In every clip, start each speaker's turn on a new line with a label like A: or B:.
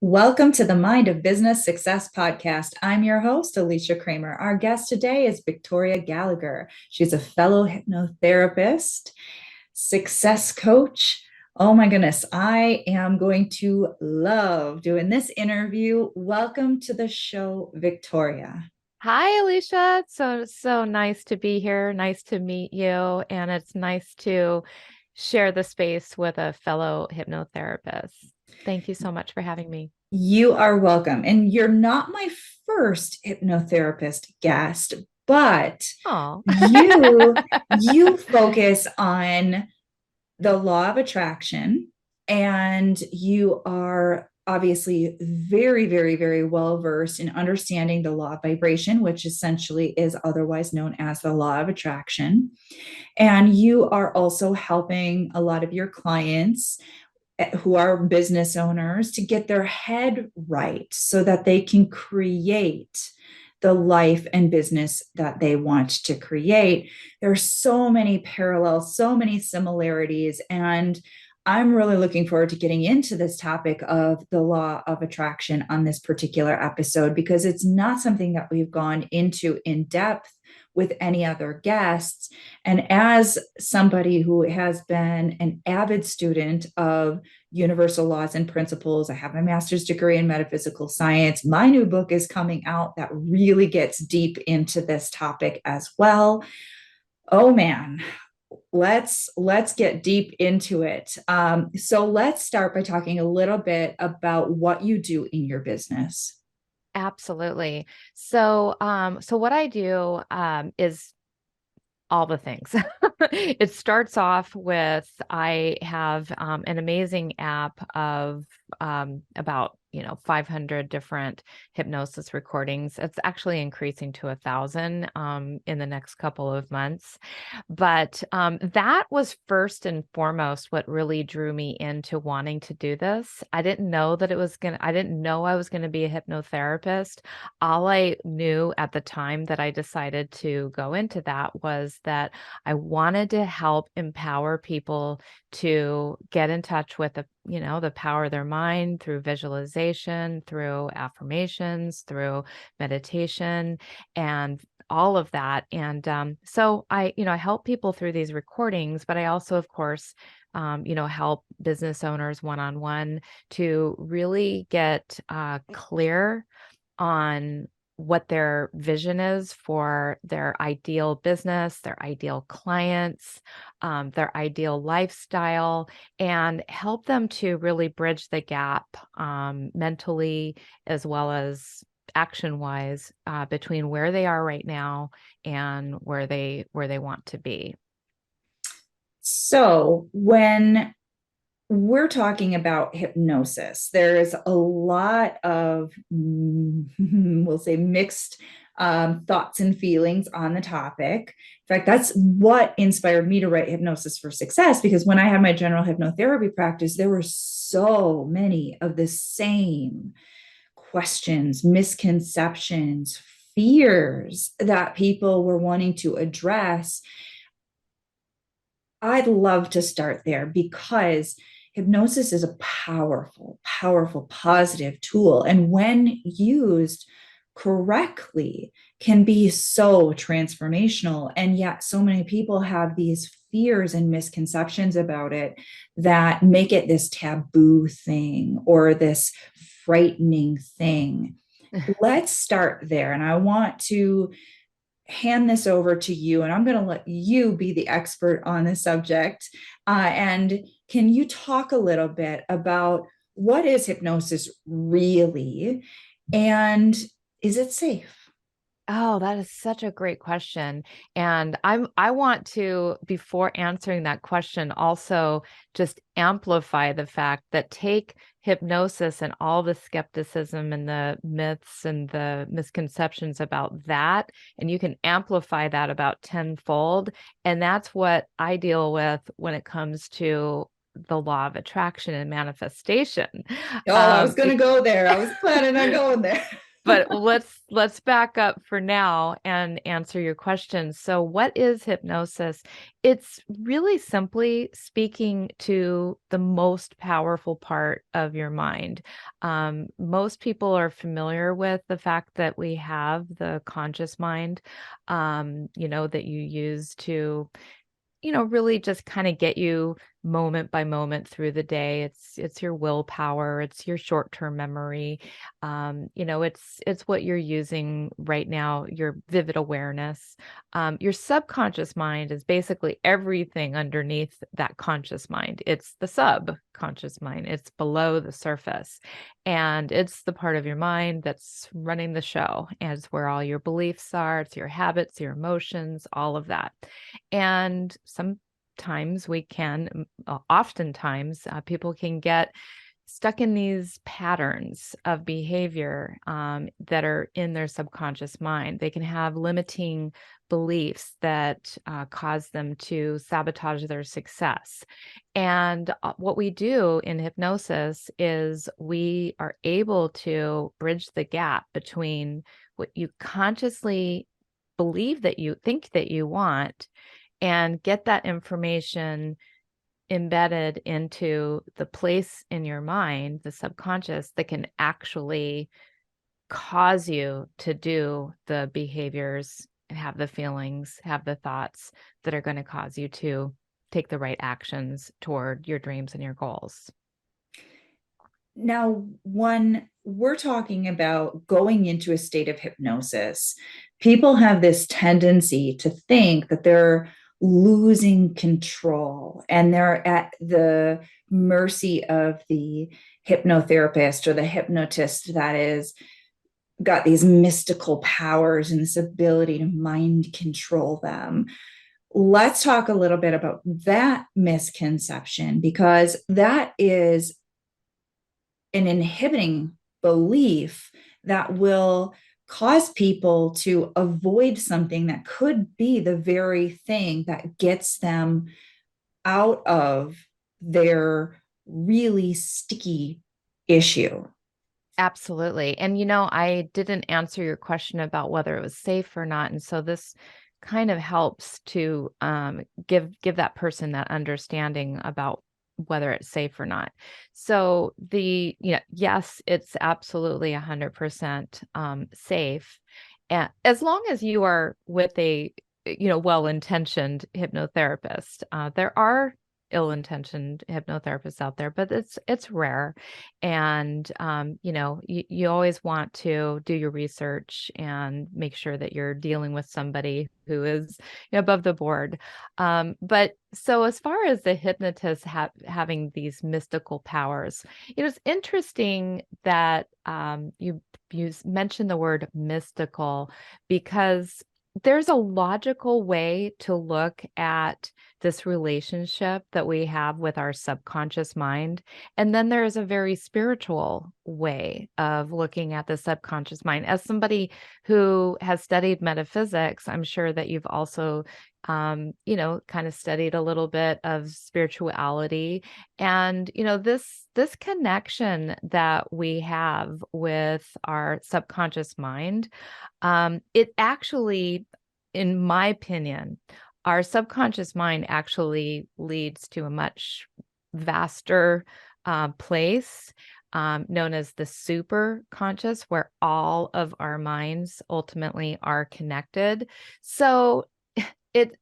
A: Welcome to the Mind of Business Success podcast. I'm your host, Alicia Kramer. Our guest today is Victoria Gallagher. She's a fellow hypnotherapist, success coach. Oh my goodness, I am going to love doing this interview. Welcome to the show, Victoria.
B: Hi, Alicia. It's so nice to be here. Nice to meet you. And it's nice to share the space with a fellow hypnotherapist. Thank you so much for having me.
A: You are welcome. And you're not my first hypnotherapist guest, but
B: Oh,
A: you focus on the law of attraction, and you are obviously very well versed in understanding the law of vibration, which essentially is otherwise known as the law of attraction. And you are also helping a lot of your clients who are business owners to get their head right so that they can create the life and business that they want to create. There are so many parallels, so many similarities, and I'm really looking forward to getting into this topic of the law of attraction on this particular episode because it's not something that we've gone into in depth with any other guests. And as somebody who has been an avid student of universal laws and principles, I have my master's degree in metaphysical science. My new book is coming out that really gets deep into this topic as well. Oh man, let's get deep into it. So let's start by talking a little bit about what you do in your business.
B: absolutely. So what I do is all the things. It starts off with I have an amazing app of about 500 different hypnosis recordings. It's actually increasing to 1,000 in the next couple of months. But that was first and foremost what really drew me into wanting to do this. I didn't know I was gonna be a hypnotherapist. All I knew at the time that I decided to go into that was that I wanted to help empower people to get in touch with the power of their mind through visualization, through affirmations, through meditation, and all of that. And so I help people through these recordings, but I also, of course, help business owners one-on-one to really get clear on what their vision is for their ideal business, their ideal clients, their ideal lifestyle, and help them to really bridge the gap mentally as well as action wise between where they are right now and where they want to be.
A: So when we're talking about hypnosis, there's a lot of, we'll say, mixed thoughts and feelings on the topic. In fact, that's what inspired me to write Hypnosis for Success, because when I had my general hypnotherapy practice, there were so many of the same questions, misconceptions, fears that people were wanting to address. I'd love to start there because hypnosis is a powerful, positive tool. And when used correctly, can be so transformational. And yet, so many people have these fears and misconceptions about it that make it this taboo thing or this frightening thing. Let's start there. And I want to hand this over to you, and I'm going to let you be the expert on the subject. And can you talk a little bit about what is hypnosis really, and is it safe?
B: Oh, that is such a great question. And I want to, before answering that question, also just amplify the fact that take hypnosis and all the skepticism and the myths and the misconceptions about that, and you can amplify that about tenfold. And that's what I deal with when it comes to the law of attraction and manifestation.
A: Oh, I was
B: Um,
A: going to go there. I was planning on going there.
B: But let's back up for now and answer your question. So what is hypnosis? It's really simply speaking to the most powerful part of your mind. Most people are familiar with the fact that we have the conscious mind, that you use to really just kind of get you moment by moment through the day. It's your willpower, it's your short-term memory. It's what you're using right now, your vivid awareness. Your subconscious mind is basically everything underneath that conscious mind. It's the subconscious mind. It's below the surface. And it's the part of your mind that's running the show. And it's where all your beliefs are, it's your habits, your emotions, all of that. And sometimes oftentimes, people can get stuck in these patterns of behavior that are in their subconscious mind. They can have limiting beliefs that cause them to sabotage their success. And what we do in hypnosis is we are able to bridge the gap between what you consciously believe that you think that you want and get that information embedded into the place in your mind, the subconscious, that can actually cause you to do the behaviors, have the feelings, have the thoughts that are going to cause you to take the right actions toward your dreams and your goals.
A: Now, when we're talking about going into a state of hypnosis, people have this tendency to think that they're losing control and they're at the mercy of the hypnotherapist or the hypnotist that is got these mystical powers and this ability to mind control them. Let's talk a little bit about that misconception, because that is an inhibiting belief that will cause people to avoid something that could be the very thing that gets them out of their really sticky issue.
B: Absolutely. And I didn't answer your question about whether it was safe or not. And so this kind of helps to give that person that understanding about whether it's safe or not. So yes, it's absolutely 100% safe. And as long as you are with a well-intentioned hypnotherapist. There are ill-intentioned hypnotherapists out there, but it's rare. And you always want to do your research and make sure that you're dealing with somebody who is above the board. But so as far as the hypnotist having these mystical powers, it was interesting that you mentioned the word mystical, because there's a logical way to look at this relationship that we have with our subconscious mind. And then there is a very spiritual way of looking at the subconscious mind. As somebody who has studied metaphysics, I'm sure that you've also, kind of studied a little bit of spirituality. And, this connection that we have with our subconscious mind, it actually, in my opinion, our subconscious mind actually leads to a much vaster place known as the super conscious, where all of our minds ultimately are connected. So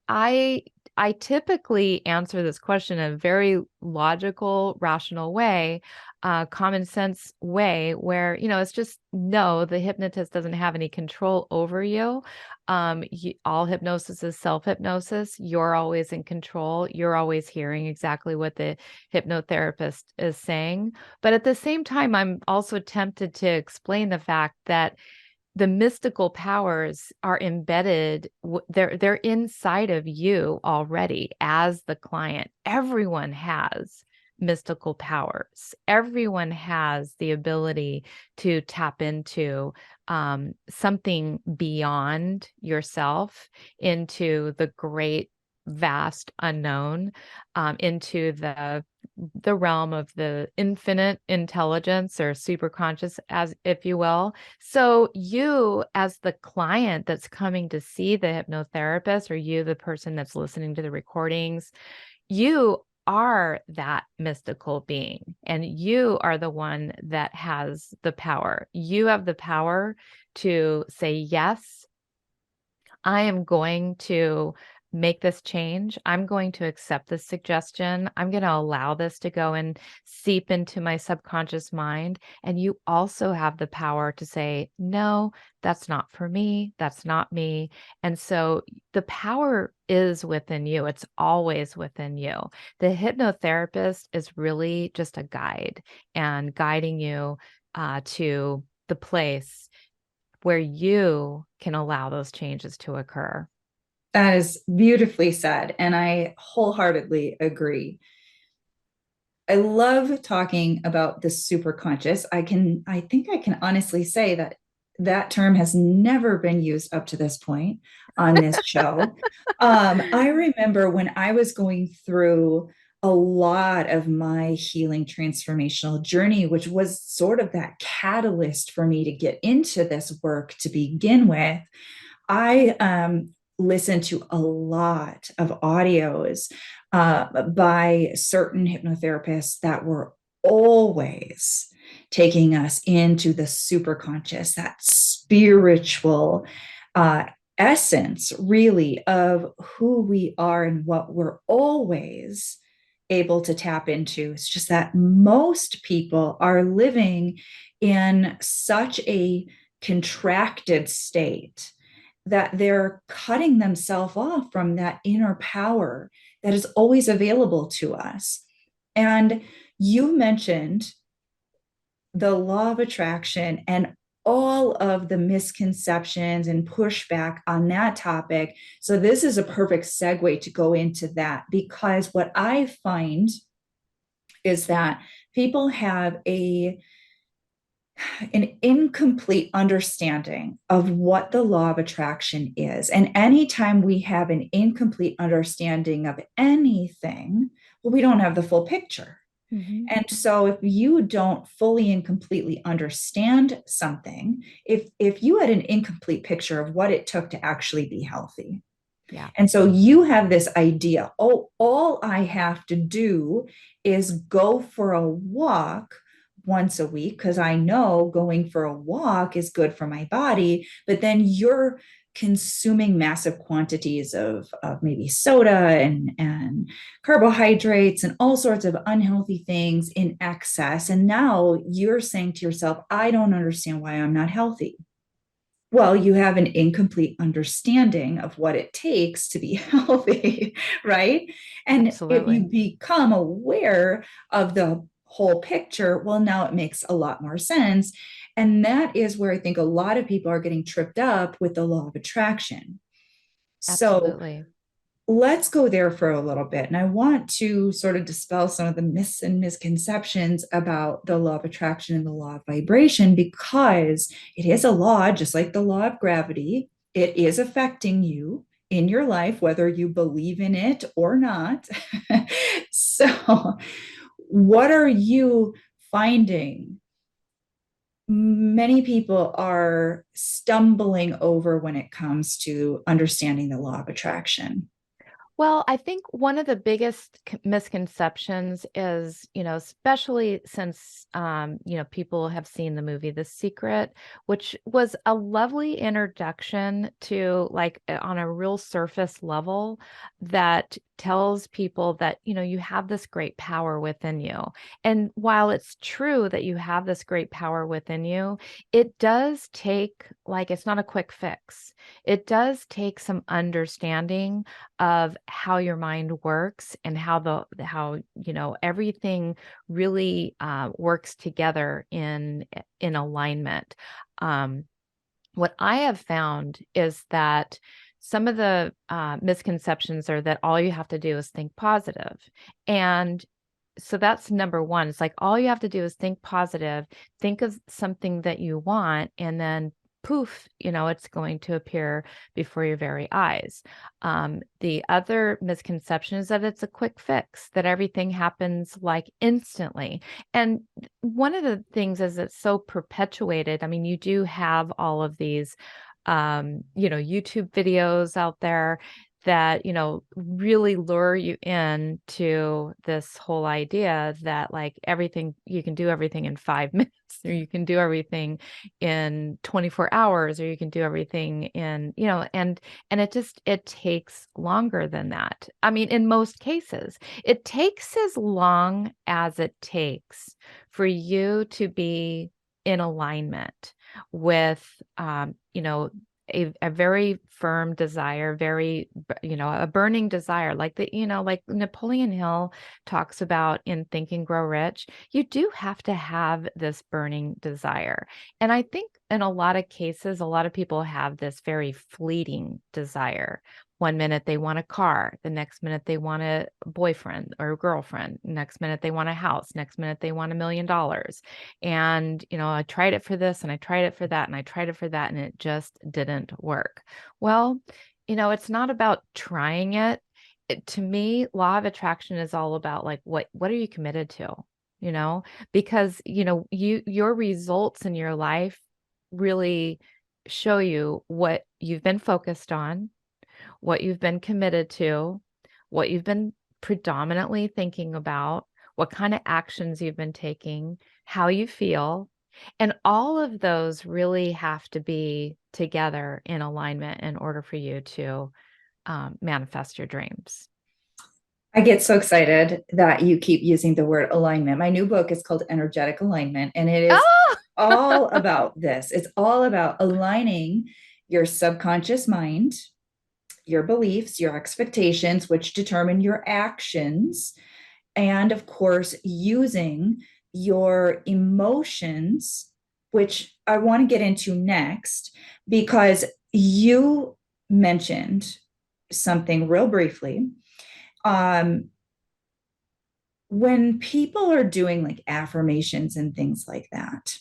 B: I typically answer this question in a very logical, rational way, common sense way, where, it's just, no, the hypnotist doesn't have any control over you. All hypnosis is self-hypnosis. You're always in control. You're always hearing exactly what the hypnotherapist is saying. But at the same time, I'm also tempted to explain the fact that the mystical powers are embedded, they're inside of you already as the client. Everyone has mystical powers. Everyone has the ability to tap into something beyond yourself, into the great vast unknown, into the realm of the infinite intelligence or superconscious, as if you will. So you, as the client that's coming to see the hypnotherapist, or you, the person that's listening to the recordings, you are that mystical being, and you are the one that has the power. You have the power to say, yes, I am going to make this change. I'm going to accept this suggestion. I'm going to allow this to go and seep into my subconscious mind. And you also have the power to say, no, that's not for me. That's not me. And so the power is within you. It's always within you. The hypnotherapist is really just a guide and guiding you to the place where you can allow those changes to occur.
A: That is beautifully said. And I wholeheartedly agree. I love talking about the superconscious. I think I can honestly say that that term has never been used up to this point on this show. I remember when I was going through a lot of my healing transformational journey, which was sort of that catalyst for me to get into this work to begin with. I listened to a lot of audios by certain hypnotherapists that were always taking us into the superconscious, that spiritual uh, essence, really, of who we are and what we're always able to tap into. It's just that most people are living in such a contracted state that they're cutting themselves off from that inner power that is always available to us. And you mentioned the law of attraction and all of the misconceptions and pushback on that topic. So, this is a perfect segue to go into that, because what I find is that people have an incomplete understanding of what the law of attraction is. And anytime we have an incomplete understanding of anything, well, we don't have the full picture.
B: Mhm.
A: And so if you don't fully and completely understand something, if you had an incomplete picture of what it took to actually be healthy,
B: Yeah.
A: and so you have this idea, oh, all I have to do is go for a walk once a week because I know going for a walk is good for my body. But then you're consuming massive quantities of maybe soda and carbohydrates and all sorts of unhealthy things in excess. And now you're saying to yourself, I don't understand why I'm not healthy. Well, you have an incomplete understanding of what it takes to be healthy, right? And if you
B: Absolutely.
A: become aware of the whole picture, well, now it makes a lot more sense. And that is where I think a lot of people are getting tripped up with the law of attraction. So,
B: Absolutely.
A: let's go there for a little bit. And I want to sort of dispel some of the myths and misconceptions about the law of attraction and the law of vibration, because it is a law, just like the law of gravity. It is affecting you in your life, whether you believe in it or not. So, what are you finding many people are stumbling over when it comes to understanding the law of attraction?
B: Well, I think one of the biggest misconceptions is, especially since, people have seen the movie The Secret, which was a lovely introduction to, like, on a real surface level, that tells people that, you have this great power within you. And while it's true that you have this great power within you, it does take, like, it's not a quick fix. It does take some understanding of how your mind works and how everything really works together in alignment. Um, what I have found is that some of the misconceptions are that all you have to do is think positive. And so that's number one. It's like all you have to do is think positive, think of something that you want, and then poof, it's going to appear before your very eyes. The other misconception is that it's a quick fix, that everything happens like instantly. And one of the things is it's so perpetuated. I mean, you do have all of these, YouTube videos out there that, really lure you in to this whole idea that like everything, you can do everything in 5 minutes, or you can do everything in 24 hours, or you can do everything in, and it takes longer than that. I mean, in most cases, it takes as long as it takes for you to be in alignment with, a very firm desire, a burning desire, like like Napoleon Hill talks about in Think and Grow Rich. You do have to have this burning desire. And I think in a lot of cases, a lot of people have this very fleeting desire. One minute they want a car, the next minute they want a boyfriend or a girlfriend, next minute they want a house, next minute they want $1 million. And, I tried it for this and I tried it for that and I tried it for that and it just didn't work. Well, it's not about trying it. To me, law of attraction is all about like what are you committed to? You know, because your results in your life really show you what you've been focused on, what you've been committed to, what you've been predominantly thinking about, what kind of actions you've been taking, how you feel. And all of those really have to be together in alignment in order for you to manifest your dreams.
A: I get so excited that you keep using the word alignment. My new book is called Energetic Alignment, and it is
B: Oh,
A: all about this. It's all about aligning your subconscious mind, your beliefs, your expectations, which determine your actions, and of course, using your emotions, which I want to get into next, because you mentioned something real briefly. Um, when people are doing like affirmations and things like that,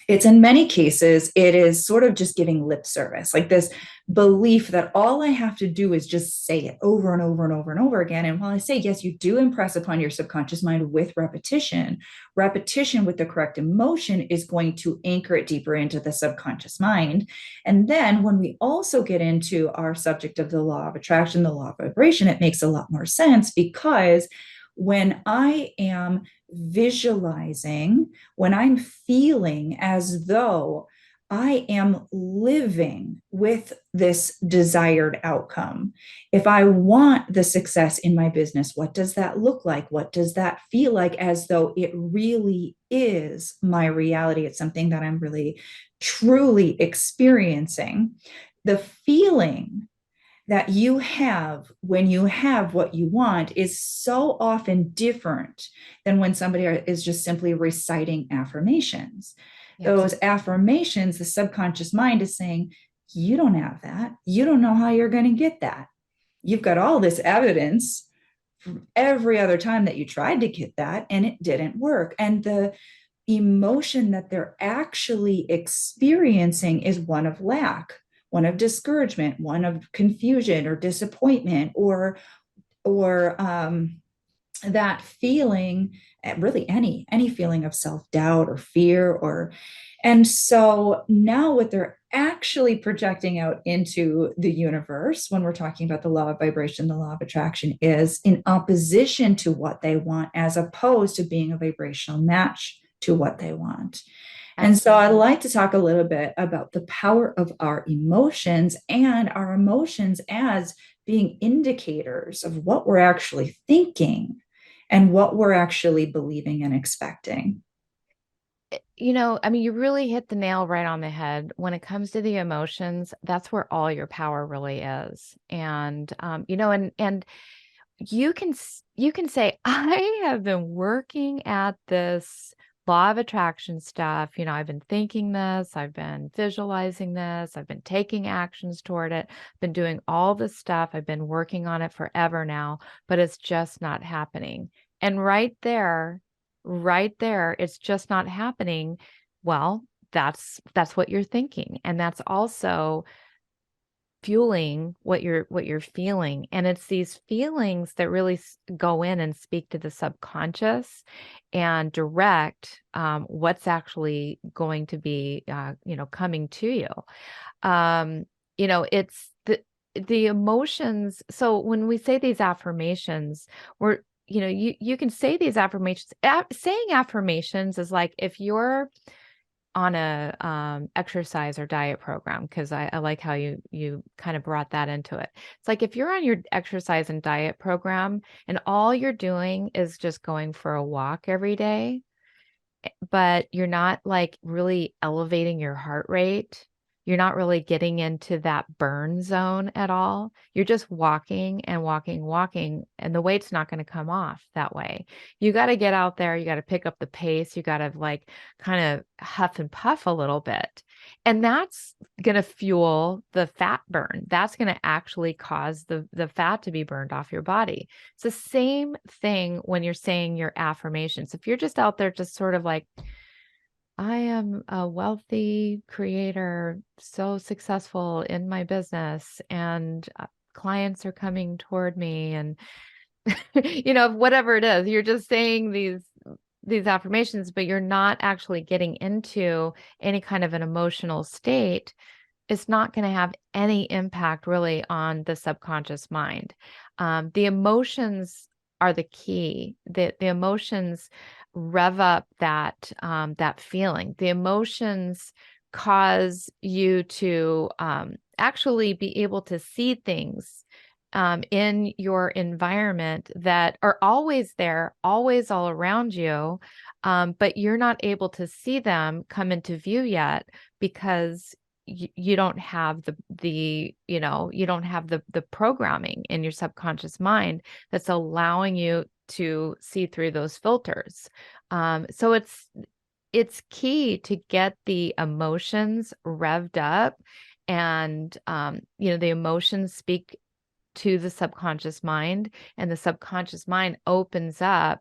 A: it's in many cases, it is sort of just giving lip service, like this belief that all I have to do is just say it over and over and over and over again. And while I say, yes, you do impress upon your subconscious mind with repetition, repetition with the correct emotion is going to anchor it deeper into the subconscious mind. And then when we also get into our subject of the law of attraction, the law of vibration, it makes a lot more sense because when I am visualizing, when I'm feeling as though I am living with this desired outcome. If I want the success in my business, what does that look like? What does that feel like as though it really is my reality? It's something that I'm really, truly experiencing. The feeling that you have when you have what you want is so often different than when somebody is just simply reciting affirmations.
B: yes.
A: Those affirmations, the subconscious mind is saying, you don't have that. You don't know how you're going to get that. You've got all this evidence from every other time that you tried to get that and it didn't work. And the emotion that they're actually experiencing is one of lack, one of discouragement, one of confusion or disappointment, or that feeling, really any feeling of self-doubt or fear. Or and so now what they're actually projecting out into the universe when we're talking about the law of vibration, the law of attraction, is in opposition to what they want, as opposed to being a vibrational match to what they want. And so I'd
B: Absolutely.
A: like to talk a little bit about the power of our emotions, and our emotions as being indicators of what we're actually thinking and what we're actually believing and expecting.
B: I mean, you really hit the nail right on the head. When it comes to the emotions, that's where all your power really is. And and you can say, I have been working at this law of attraction stuff. I've been thinking this, I've been visualizing this, I've been taking actions toward it, been doing all this stuff. I've been working on it forever now, but it's just not happening. And right there, it's just not happening. Well, that's what you're thinking. And that's also fueling what you're feeling. And it's these feelings that really go in and speak to the subconscious and direct what's actually going to be coming to you. um it's the emotions. So when we say these affirmations, we're you can say these affirmations. Saying affirmations is like if you're on a exercise or diet program, because I like how you kind of brought that into it. It's like if you're on your exercise and diet program and all you're doing is just going for a walk every day, but you're not like really elevating your heart rate. You're not really getting into that burn zone at all. You're just walking and walking, walking, and the weight's not going to come off that way. You got to get out there. You got to pick up the pace. You got to like kind of huff and puff a little bit. And that's going to fuel the fat burn. That's going to actually cause the fat to be burned off your body. It's the same thing when you're saying your affirmations. If you're just out there, just sort of like, I am a wealthy creator, so successful in my business, and clients are coming toward me, and whatever it is, you're just saying these affirmations, but you're not actually getting into any kind of an emotional state. It's not going to have any impact really on the subconscious mind. The emotions are the key. The emotions rev up that feeling. The emotions cause you to actually be able to see things in your environment that are always there, always all around you, but you're not able to see them come into view yet because you don't have you don't have the programming in your subconscious mind that's allowing you to see through those filters. So it's key to get the emotions revved up, and the emotions speak to the subconscious mind, and the subconscious mind opens up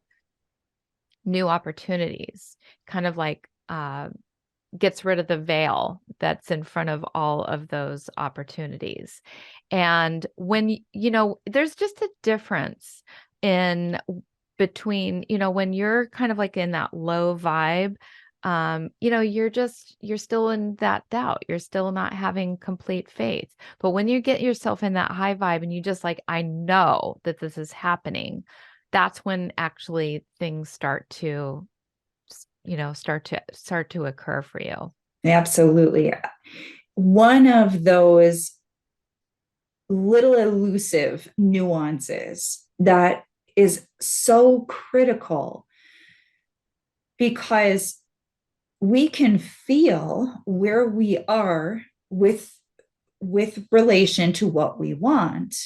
B: new opportunities, kind of like gets rid of the veil that's in front of all of those opportunities. And when, there's just a difference in between, when you're kind of like in that low vibe, you're still in that doubt. You're still not having complete faith. But when you get yourself in that high vibe and you just like, I know that this is happening, that's when actually things start to occur for you.
A: Absolutely. One of those little elusive nuances that is so critical, because we can feel where we are with relation to what we want,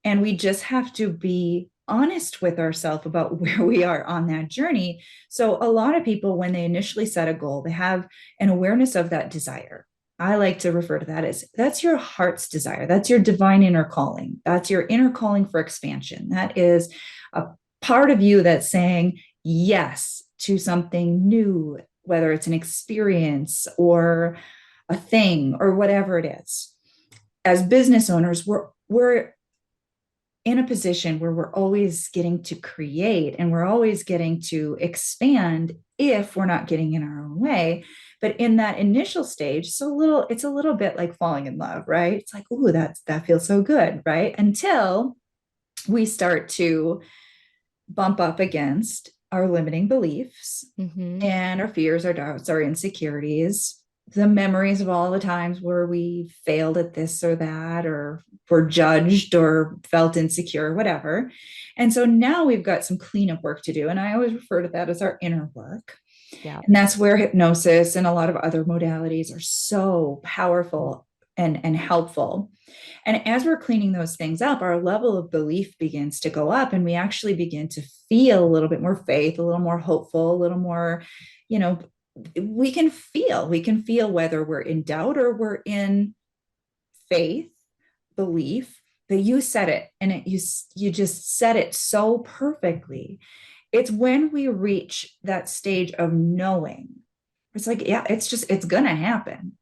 A: and we just have to be honest with ourselves about where we are on that journey. So a lot of people, when they initially set a goal, they have an awareness of that desire. I like to refer to that as that's your heart's desire. That's your divine inner calling. That's your inner calling for expansion. That is a part of you that's saying yes to something new, whether it's an experience or a thing or whatever it is. As business owners, we're in a position where we're always getting to create and we're always getting to expand if we're not getting in our own way. But in that initial stage, it's a little bit like falling in love, right? It's like, ooh, that feels so good, right? Until we start to bump up against our limiting beliefs
B: Mm-hmm.
A: and our fears, our doubts, our insecurities, the memories of all the times where we failed at this or that, or were judged or felt insecure, whatever. And so now we've got some cleanup work to do. And I always refer to that as our inner work.
B: Yeah.
A: And that's where hypnosis and a lot of other modalities are so powerful and helpful. And as we're cleaning those things up, our level of belief begins to go up, and we actually begin to feel a little bit more faith, a little more hopeful, a little more, you know, we can feel whether we're in doubt or we're in faith, belief. That you said it, and you just said it so perfectly. It's when we reach that stage of knowing It's like, yeah, it's going to happen.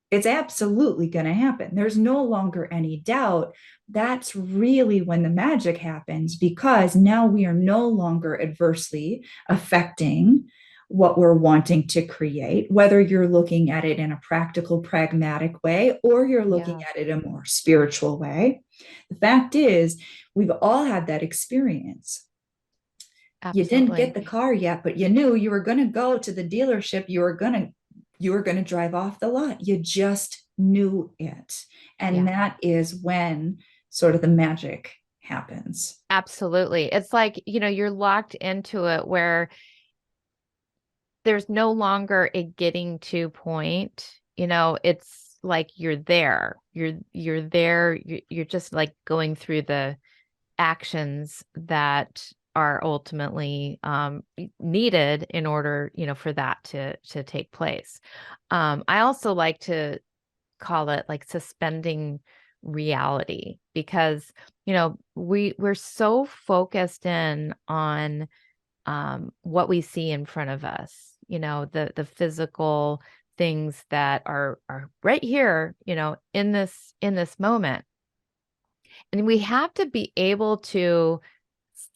A: It's absolutely going to happen. There's no longer any doubt. That's really when the magic happens, because now we are no longer adversely affecting what we're wanting to create, whether you're looking at it in a practical, pragmatic way, or you're looking
B: Yeah,
A: at it in a more spiritual way. The fact is, we've all had that experience. You didn't get
B: absolutely.
A: the car yet, but you knew you were going to go to the dealership. You were going to drive off the lot. You just knew it. And
B: Yeah,
A: that is when sort of the magic happens.
B: absolutely. It's like, you're locked into it where there's no longer a getting to point. It's like you're there. You're there. You're just like going through the actions that are ultimately needed in order, for that to take place. I also like to call it like suspending reality because we're so focused in on what we see in front of us, the physical things that are right here, in this moment. And we have to be able to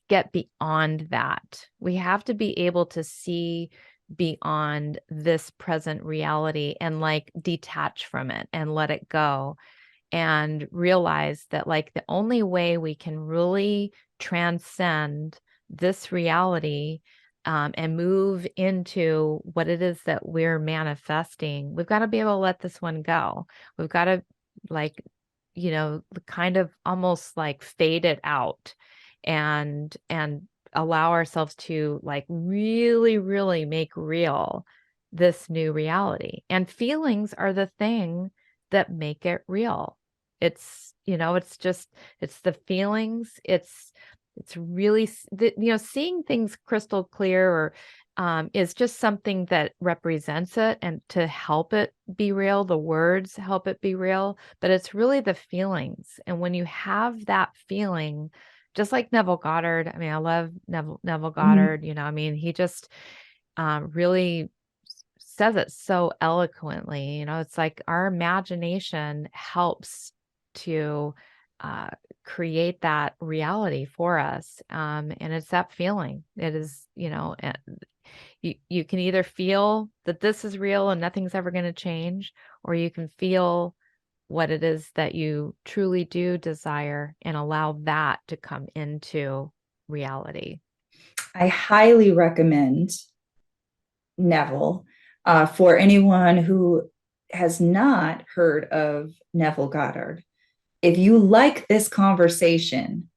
B: get beyond that. We have to be able to see beyond this present reality and like detach from it and let it go and realize that like the only way we can really transcend this reality and move into what it is that we're manifesting, we've got to be able to let this one go. We've got to like, kind of almost like fade it out and allow ourselves to like really, really make real this new reality. And feelings are the thing that make it real. It's the feelings. It's really, seeing things crystal clear or is just something that represents it and to help it be real. The words help it be real, but it's really the feelings. And when you have that feeling, just like Neville Goddard, I mean, I love Neville
A: Mm.
B: Goddard, I mean, he just really says it so eloquently. It's like our imagination helps to uh, create that reality for us. And it's that feeling. It is, you can either feel that this is real and nothing's ever going to change, or you can feel what it is that you truly do desire and allow that to come into reality.
A: I highly recommend Neville for anyone who has not heard of Neville Goddard. If you like this conversation,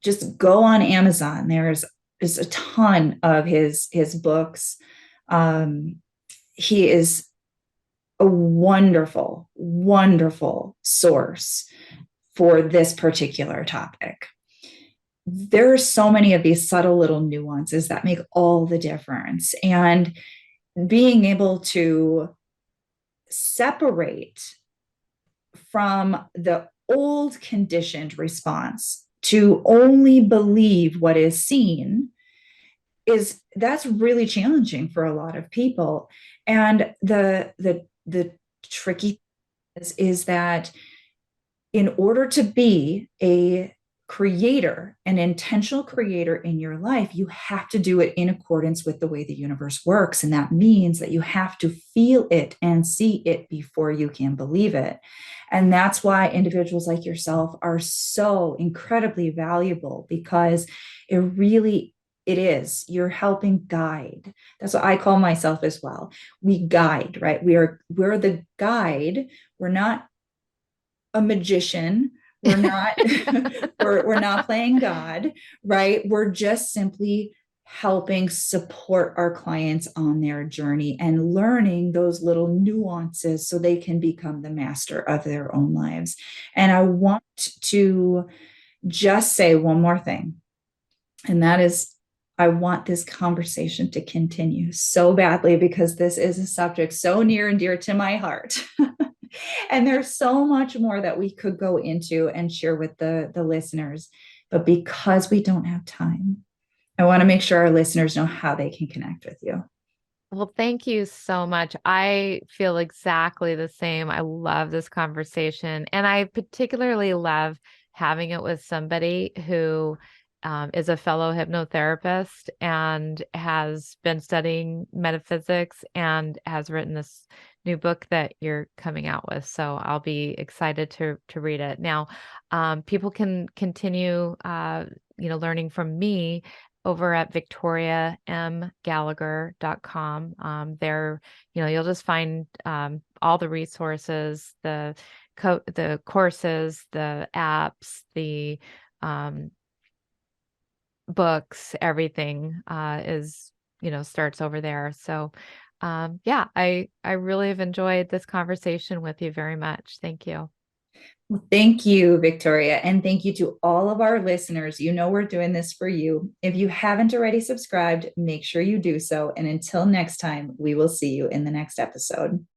A: just go on Amazon. There's a ton of his books. Um, he is a wonderful, wonderful source for this particular topic. There are so many of these subtle little nuances that make all the difference. And being able to separate from the old conditioned response to only believe what is seen that's really challenging for a lot of people. And the tricky is that in order to be a creator, an intentional creator in your life, you have to do it in accordance with the way the universe works. And that means that you have to feel it and see it before you can believe it. And that's why individuals like yourself are so incredibly valuable, because it is, you're helping guide. That's what I call myself as well. We guide, right? We're the guide. We're not a magician. We're not we're not playing God, right? We're just simply helping support our clients on their journey and learning those little nuances so they can become the master of their own lives. And I want to just say one more thing, and that is, I want this conversation to continue so badly because this is a subject so near and dear to my heart. And there's so much more that we could go into and share with the listeners. But because we don't have time, I want to make sure our listeners know how they can connect with you.
B: Well, thank you so much. I feel exactly the same. I love this conversation, and I particularly love having it with somebody who is a fellow hypnotherapist and has been studying metaphysics and has written this new book that you're coming out with. So I'll be excited to read it. Now, people can continue, learning from me over at victoriamgallagher.com. There, you'll just find all the resources, the courses, the apps, the um, books, everything is, starts over there. So, yeah, I really have enjoyed this conversation with you very much. Thank you.
A: Thank you, Victoria. And thank you to all of our listeners. You know, we're doing this for you. If you haven't already subscribed, make sure you do so. And until next time, we will see you in the next episode.